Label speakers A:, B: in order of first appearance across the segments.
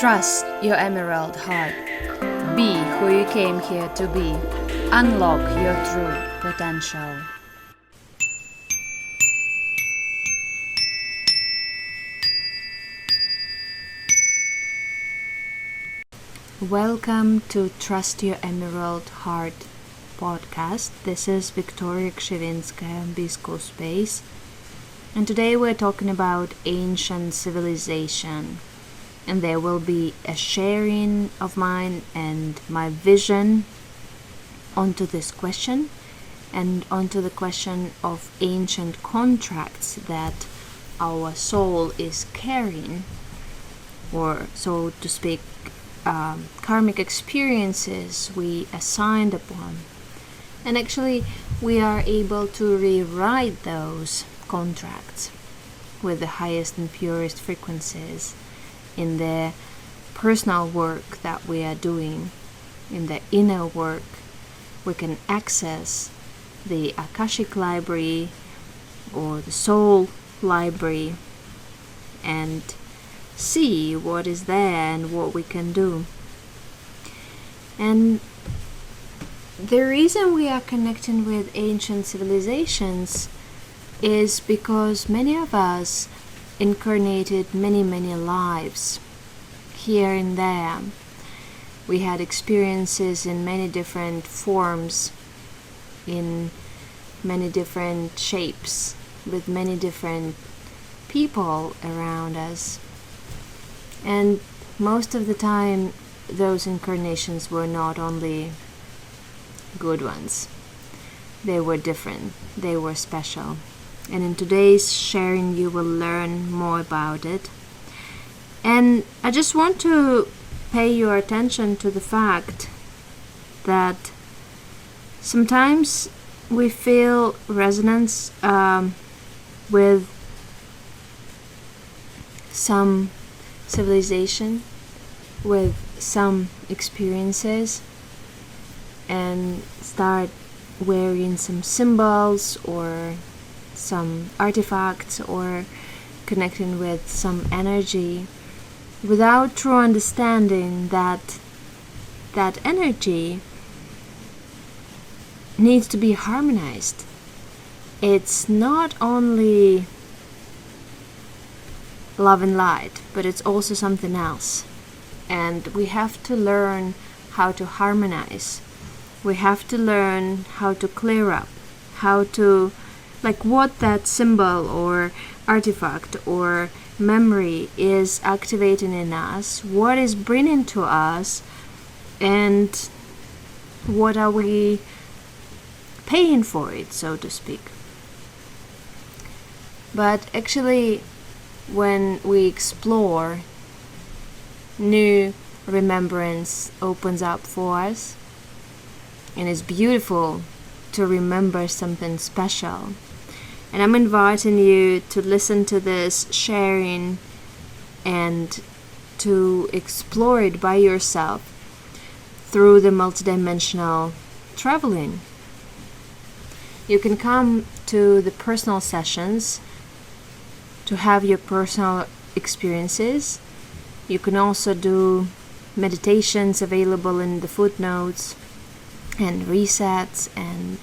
A: Trust your emerald heart. Be who you came here to be. Unlock your true potential. Welcome to Trust Your Emerald Heart podcast. This is Victoria Krzyvinskaya on beschoolspace. And today we're talking about ancient civilization. And there will be a sharing of mine and my vision onto this question and onto the question of ancient contracts that our soul is carrying, or so to speak, karmic experiences we assigned upon. And actually we are able to rewrite those contracts with the highest and purest frequencies in the personal work that we are doing. In the inner work, we can access the Akashic library or the soul library and see what is there and what we can do. And the reason we are connecting with ancient civilizations is because many of us incarnated many lives here and there. We had experiences in many different forms, in many different shapes, with many different people around us. And most of the time, those incarnations were not only good ones. They were different. They were special. And in today's sharing, you will learn more about it. And I just want to pay your attention to the fact that sometimes we feel resonance with some civilization, with some experiences, and start wearing some symbols or some artifacts or connecting with some energy without true understanding that that energy needs to be harmonized. It's not only love and light, but it's also something else. And we have to learn how to harmonize. We have to learn how to clear up, how to, like, what that symbol or artifact or memory is activating in us, what is bringing to us, and what are we paying for it, so to speak. But actually, when we explore, new remembrance opens up for us, and it's beautiful to remember something special. And I'm inviting you to listen to this sharing and to explore it by yourself through the multidimensional traveling. You can come to the personal sessions to have your personal experiences. You can also do meditations available in the footnotes and resets, and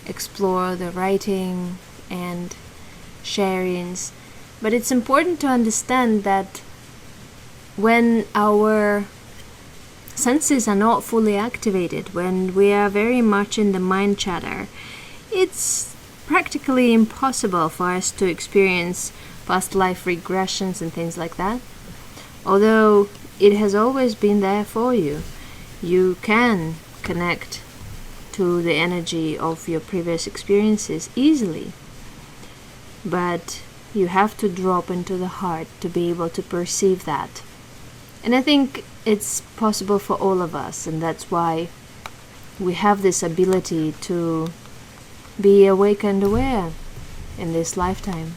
A: explore the writing and sharings. But it's important to understand that when our senses are not fully activated, when we are very much in the mind chatter, it's practically impossible for us to experience past life regressions and things like that. Although it has always been there for you. You can connect to the energy of your previous experiences easily. But you have to drop into the heart to be able to perceive that. And I think it's possible for all of us, and that's why we have this ability to be awake and aware in this lifetime.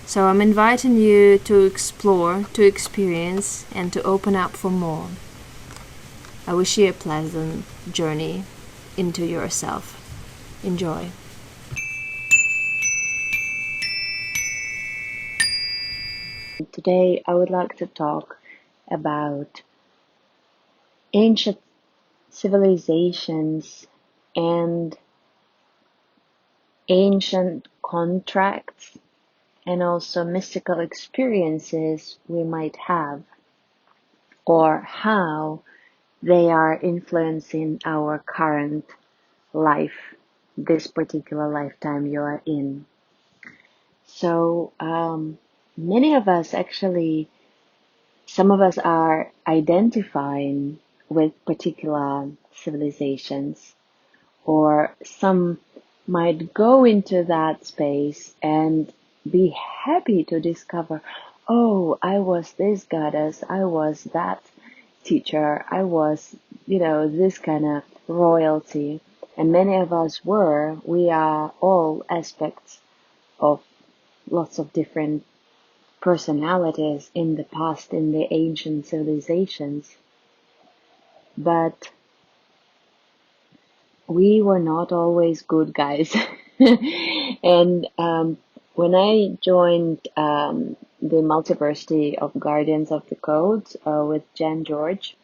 A: So I'm inviting you to explore, to experience, and to open up for more. I wish you a pleasant journey into yourself. Enjoy. Today I would like to talk about ancient civilizations and ancient contracts and also mystical experiences we might have, or how they are influencing our current life, this particular lifetime you are in. So many of us actually, some of us are identifying with particular civilizations, or some might go into that space and be happy to discover, oh, I was this goddess, I was that teacher, I was, this kind of royalty. And many of us we are all aspects of lots of different personalities in the past, in the ancient civilizations. But we were not always good guys. And when I joined the Multiversity of Guardians of the Codes with Jan George,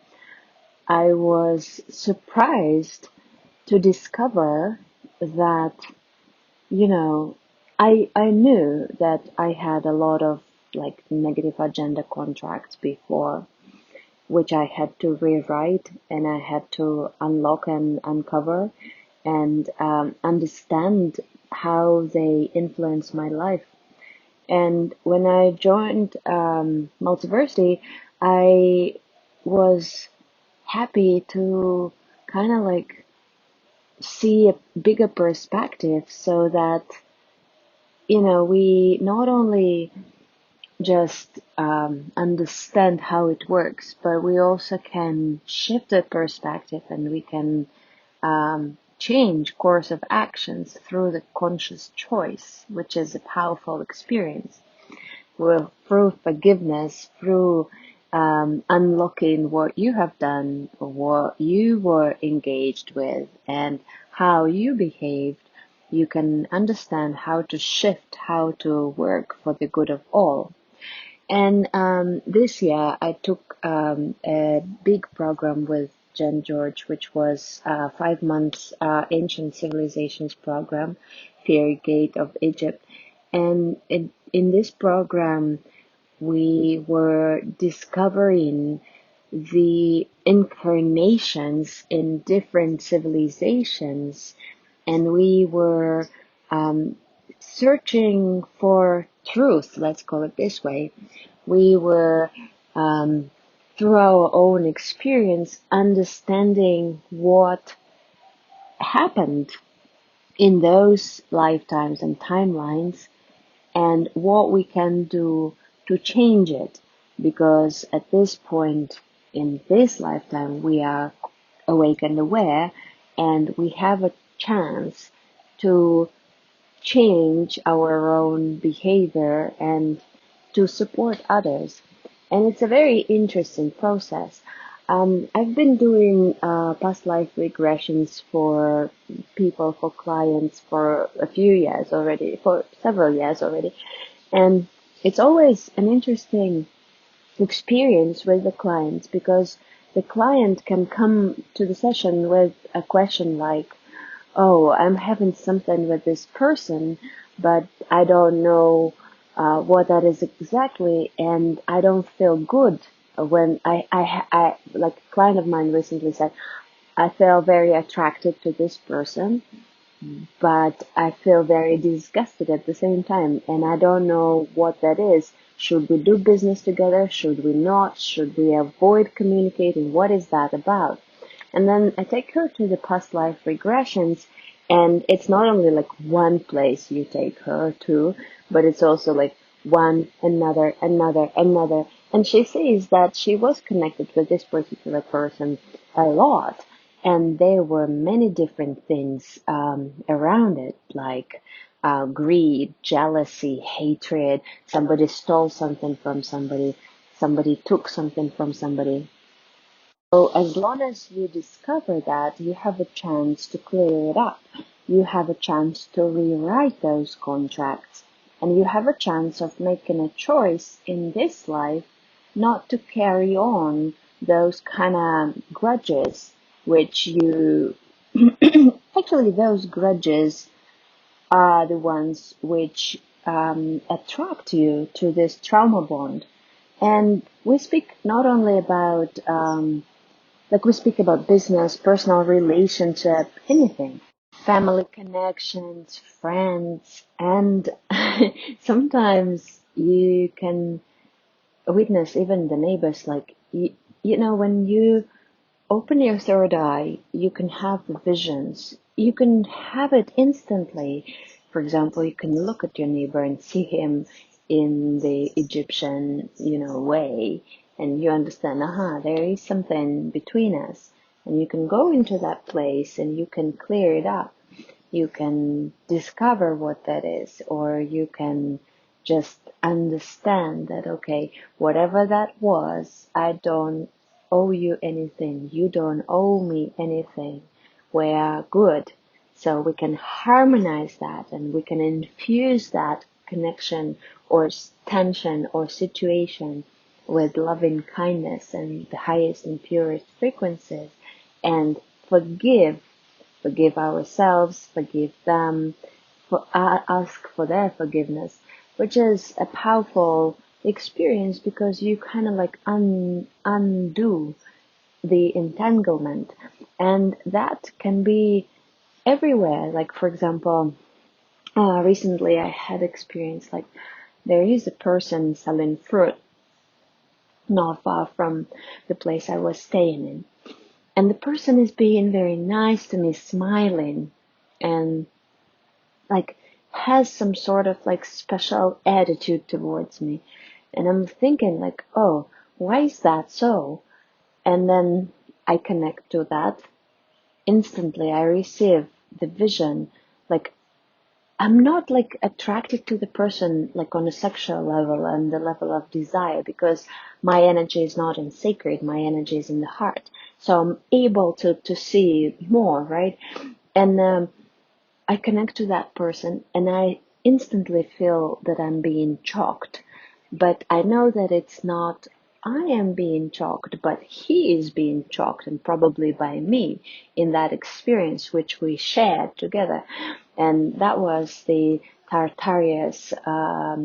A: I was surprised to discover that, I knew that I had a lot of like negative agenda contracts before, which I had to rewrite and I had to unlock and uncover and understand how they influence my life. And when I joined Multiversity, I was happy to kind of like see a bigger perspective, so that, we not only just understand how it works, but we also can shift the perspective and we can change course of actions through the conscious choice, which is a powerful experience. Through forgiveness, through unlocking what you have done, what you were engaged with, and how you behaved, you can understand how to shift, how to work for the good of all. And this year I took a big program with Jen George, which was 5 months Ancient Civilizations program, Fairy Gate of Egypt. And in this program, we were discovering the incarnations in different civilizations, and we were searching for truth, let's call it this way. We were, through our own experience, understanding what happened in those lifetimes and timelines and what we can do to change it. Because at this point in this lifetime, we are awake and aware, and we have a chance to change our own behavior and to support others. And it's a very interesting process. I've been doing past life regressions for people, for clients, for a few years already, for several years already. And it's always an interesting experience with the clients, because the client can come to the session with a question like, oh, I'm having something with this person, but I don't know what that is exactly, and I don't feel good when I like a client of mine recently said, I feel very attracted to this person, but I feel very disgusted at the same time, and I don't know what that is. Should we do business together? Should we not? Should we avoid communicating? What is that about? And then I take her to the past life regressions, and it's not only like one place you take her to, but it's also like one, another, another, another. And she sees that she was connected with this particular person a lot. And there were many different things around it, like greed, jealousy, hatred. Somebody stole something from somebody. Somebody took something from somebody. So as long as you discover that, you have a chance to clear it up. You have a chance to rewrite those contracts. And you have a chance of making a choice in this life
B: not to carry on those kind of grudges, which you actually those grudges are the ones which attract you to this trauma bond. And we speak not only about like we speak about business, personal relationship, anything, family connections, friends, and sometimes you can witness even the neighbors. Like you know, when you open your third eye, you can have the visions. You can have it instantly. For example, you can look at your neighbor and see him in the Egyptian, way, and you understand, there is something between us. And you can go into that place and you can clear it up. You can discover what that is, or you can just understand that, okay, whatever that was, I don't owe you anything. You don't owe me anything. We are good. So we can harmonize that and we can infuse that connection or tension or situation with loving kindness and the highest and purest frequencies, and forgive ourselves, forgive them, ask for their forgiveness, which is a powerful experience because you kind of like undo the entanglement. And that can be everywhere. Like, for example, recently I had experience like there is a person selling fruit not far from the place I was staying in. And the person is being very nice to me, smiling, and like has some sort of like special attitude towards me. And I'm thinking like, oh, why is that so? And then I connect to that. Instantly I receive the vision. Like, I'm not like attracted to the person like on a sexual level and the level of desire, because my energy is not in sacred, my energy is in the heart. So I'm able to see more, right? And I connect to that person and I instantly feel that I'm being shocked. But I know that it's not I am being shocked, but he is being shocked, and probably by me, in that experience which we shared together. And that was the Tartarius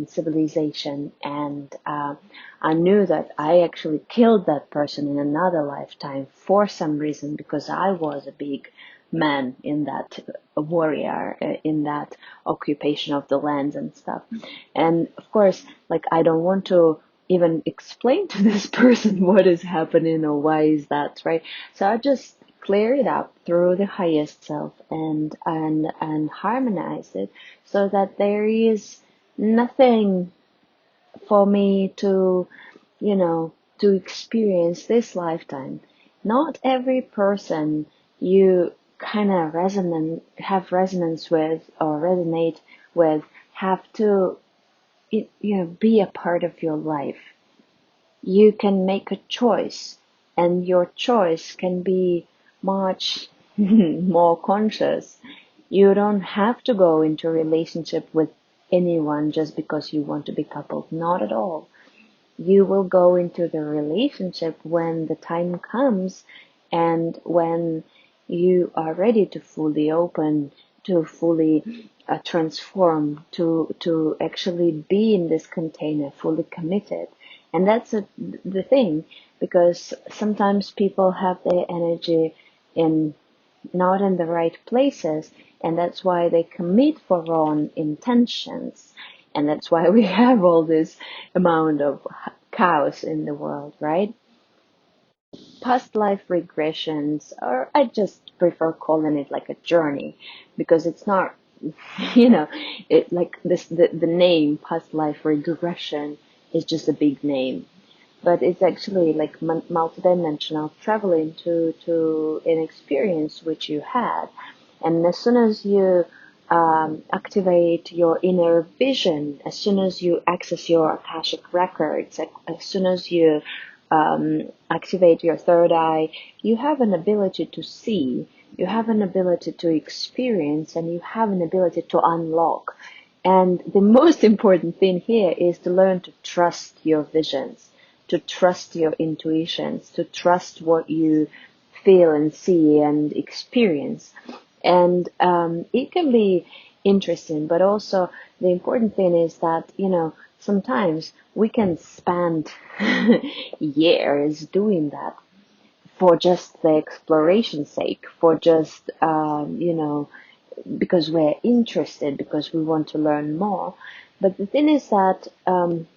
B: civilization. And I knew that I actually killed that person in another lifetime for some reason, because I was a big man in that, a warrior in that occupation of the lands and stuff. And of course, like, I don't want to even explain to this person what is happening or why is that, right? So I just clear it up through the highest self and harmonize it, so that there is nothing for me to, to experience this lifetime. Not every person you kind of have resonance with or resonate with have to, be a part of your life. You can make a choice, and your choice can be much more conscious. You don't have to go into a relationship with anyone just because you want to be coupled. Not at all. You will go into the relationship when the time comes, and when you are ready to fully open, to fully transform, to actually be in this container, fully committed. And that's the thing, because sometimes people have their energy in not in the right places, and that's why they commit for wrong intentions, and that's why we have all this amount of chaos in the world, right? Past life regressions, or I just prefer calling it like a journey, because it's not, it like this, the name past life regression is just a big name, but it's actually like multidimensional traveling to an experience which you had. And as soon as you activate your inner vision, as soon as you access your Akashic records, as soon as you activate your third eye, you have an ability to see, you have an ability to experience, and you have an ability to unlock. And the most important thing here is to learn to trust your visions. to trust your intuitions, to trust what you feel and see and experience. And it can be interesting, but also the important thing is that, sometimes we can spend years doing that for just the exploration's sake, for just, because we're interested, because we want to learn more. But the thing is that,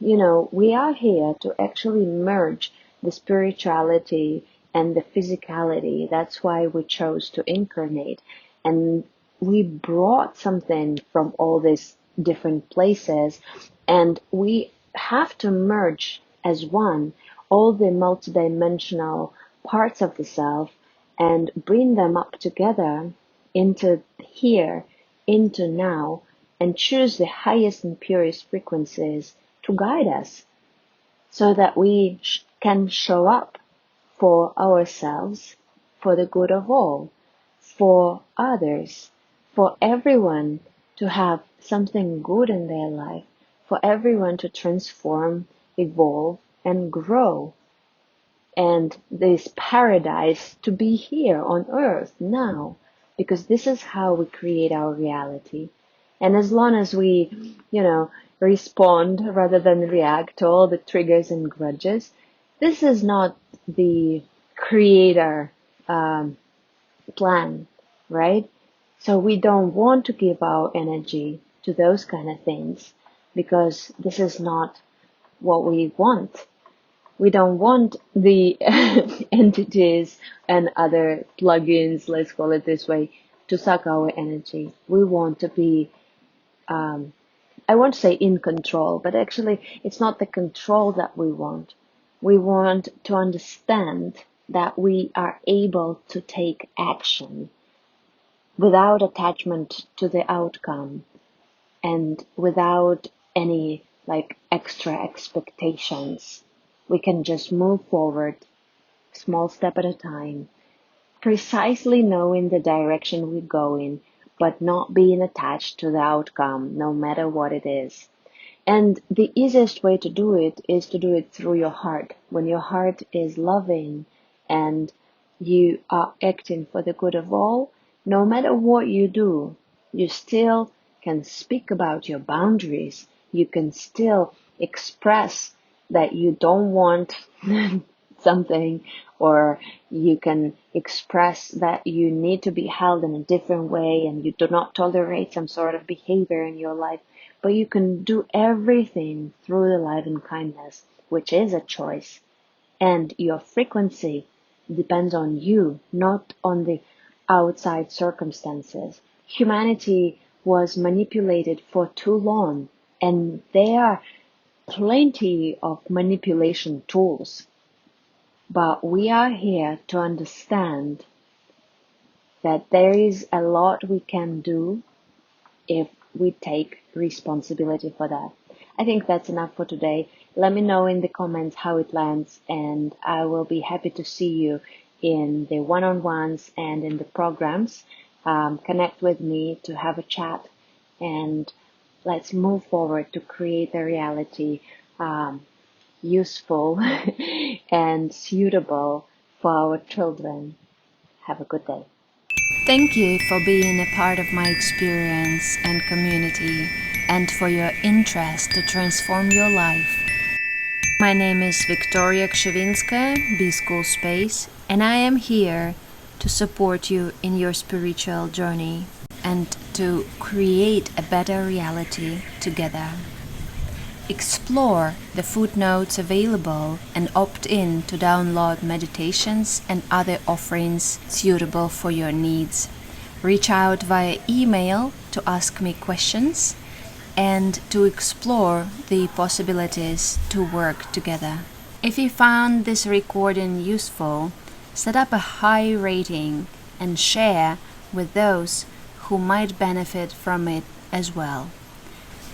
B: we are here to actually merge the spirituality and the physicality. That's why we chose to incarnate. And we brought something from all these different places, and we have to merge as one all the multidimensional parts of the self and bring them up together into here, into now, and choose the highest and purest frequencies to guide us so that we can show up for ourselves, for the good of all, for others, for everyone to have something good in their life, for everyone to transform, evolve, and grow. And this paradise to be here on earth now, because this is how we create our reality. And as long as we, respond rather than react to all the triggers and grudges, this is not the creator plan, right? So we don't want to give our energy to those kind of things because this is not what we want. We don't want the entities and other plugins, let's call it this way, to suck our energy. We want to be, I won't say in control, but actually it's not the control that we want. We want to understand that we are able to take action without attachment to the outcome and without any extra expectations. We can just move forward, small step at a time, precisely knowing the direction we go in, but not being attached to the outcome, no matter what it is. And the easiest way to do it is to do it through your heart. When your heart is loving and you are acting for the good of all, no matter what you do, you still can speak about your boundaries. You can still express that you don't want something, or you can express that you need to be held in a different way and you do not tolerate some sort of behavior in your life. But you can do everything through the light and kindness, which is a choice. And your frequency depends on you, not on the outside circumstances. Humanity was manipulated for too long, and there are plenty of manipulation tools. But we are here to understand that there is a lot we can do if we take responsibility for that. I think that's enough for today. Let me know in the comments how it lands, and I will be happy to see you in the one-on-ones and in the programs. Connect with me to have a chat, and let's move forward to create a reality useful and suitable for our children. Have a good day.
A: Thank you for being a part of my experience and community, and for your interest to transform your life. My name is Victoria Kshivintskaya, beschoolspace, and I am here to support you in your spiritual journey and to create a better reality together. Explore the footnotes available and opt in to download meditations and other offerings suitable for your needs. Reach out via email to ask me questions and to explore the possibilities to work together. If you found this recording useful, set up a high rating and share with those who might benefit from it as well.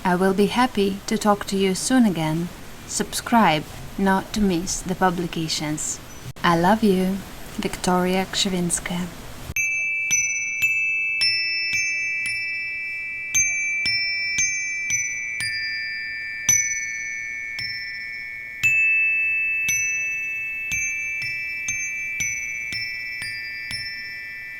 A: I will be happy to talk to you soon again. Subscribe not to miss the publications. I love you, Victoria Kshivintskaya.